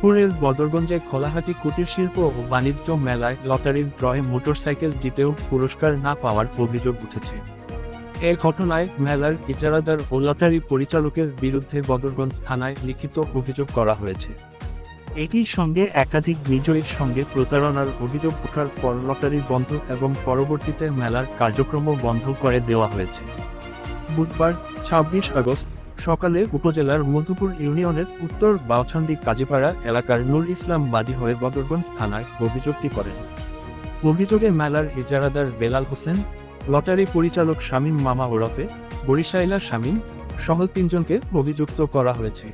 রংপুরের বদরগঞ্জে খোলাহাটি কুটির শিল্প ও বাণিজ্য মেলায় লটারির ড্রয়ে মোটরসাইকেল জিতেও পুরস্কার না পাওয়ার অভিযোগ উঠেছে। এ ঘটনায় মেলার ইজারাদার ও লটারি পরিচালকের বিরুদ্ধে বদরগঞ্জ থানায় লিখিত অভিযোগ করা হয়েছে। একই সঙ্গে একাধিক বিজয়ীর সঙ্গে প্রতারণার অভিযোগ ওঠার পর লটারি বন্ধ এবং পরবর্তীতে মেলার কার্যক্রমও বন্ধ করে দেওয়া হয়েছে। বুধবার ২৬ আগস্ট সকালে উপজেলার মধুপুর ইউনিয়নের উত্তর বাউছন্দি কাজীপাড়া এলাকার নূর ইসলাম বাদী হয়ে বদরগঞ্জ থানায় অভিযোগটি করেন। অভিযোগে মেলার ইজারাদার বেলাল হোসেন, লটারি পরিচালক শামীম মামা ওরফে বরিশাইলা শামীম সহ ৩ জনকে অভিযুক্ত করা হয়েছে।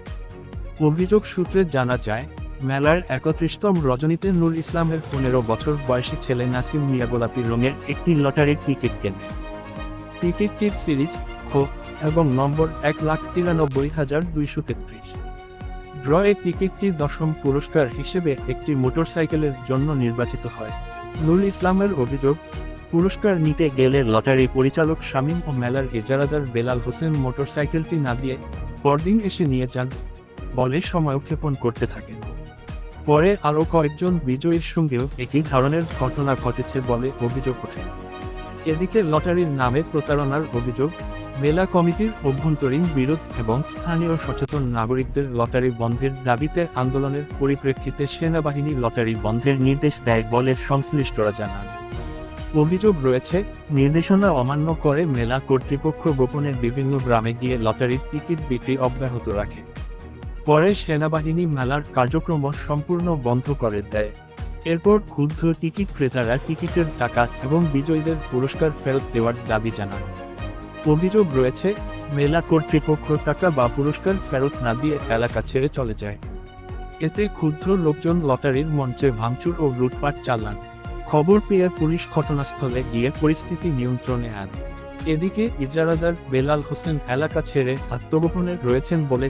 অভিযোগ সূত্রে জানা যায়, মেলার ৩১তম রজনীতে নূর ইসলামের ১৫ বছর বয়সী ছেলে নাসিম মিয়া গোলাপি রঙের একটি লটারির টিকিট কেনে। টিকিটটির সিরিজ খ এবং নম্বর ১,৯৩,২৩৩। ড্রয়ে টিকিটটি ১০ম পুরস্কার হিসেবে একটি মোটরসাইকেলের জন্য নির্বাচিত হয়। নূর ইসলামের অভিযোগ, পুরস্কার নিতে গেলে লটারি পরিচালক শামীম ও মেলার ইজারাদার বেলাল হোসেন মোটরসাইকেলটি না দিয়ে পরদিন এসে নিয়ে যান বলে সময়ক্ষেপণ করতে থাকেন। পরে আরও কয়েকজন বিজয়ীর সঙ্গেও একই ধরনের ঘটনা ঘটেছে বলে অভিযোগ ওঠে। এদিকে লটারির নামে প্রতারণার অভিযোগ, মেলা কমিটির অভ্যন্তরীণ বিরোধ এবং স্থানীয় সচেতন নাগরিকদের লটারি বন্ধের দাবিতে আন্দোলনের পরিপ্রেক্ষিতে সেনাবাহিনী লটারি বন্ধের নির্দেশ দেয় বলে সংশ্লিষ্টরা জানান। অভিযোগ রয়েছে, নির্দেশনা অমান্য করে মেলা কর্তৃপক্ষ গোপনে বিভিন্ন গ্রামে গিয়ে লটারির টিকিট বিক্রি অব্যাহত রাখে। পরে সেনাবাহিনী মেলার কার্যক্রম সম্পূর্ণ বন্ধ করে দেয়। এরপর ক্ষুব্ধ টিকিট ক্রেতারা টিকিটের টাকা এবং বিজয়ীদের পুরস্কার ফেরত দেওয়ার দাবি জানান। অভিযোগ রয়েছে, মেলা কর্তৃপক্ষ টাকা বা পুরস্কার ফেরত না দিয়ে এলাকা ছেড়ে চলে যায়। এতে ক্ষুব্ধ লোকজন লটারির মঞ্চে ভাঙচুর ও লুটপাট চালান। খবর পেয়ে পুলিশ ঘটনাস্থলে গিয়ে পরিস্থিতি নিয়ন্ত্রণে আনে। এদিকে ইজারাদার বেলাল হোসেন এলাকা ছেড়ে আত্মগোপনে রয়েছেন বলে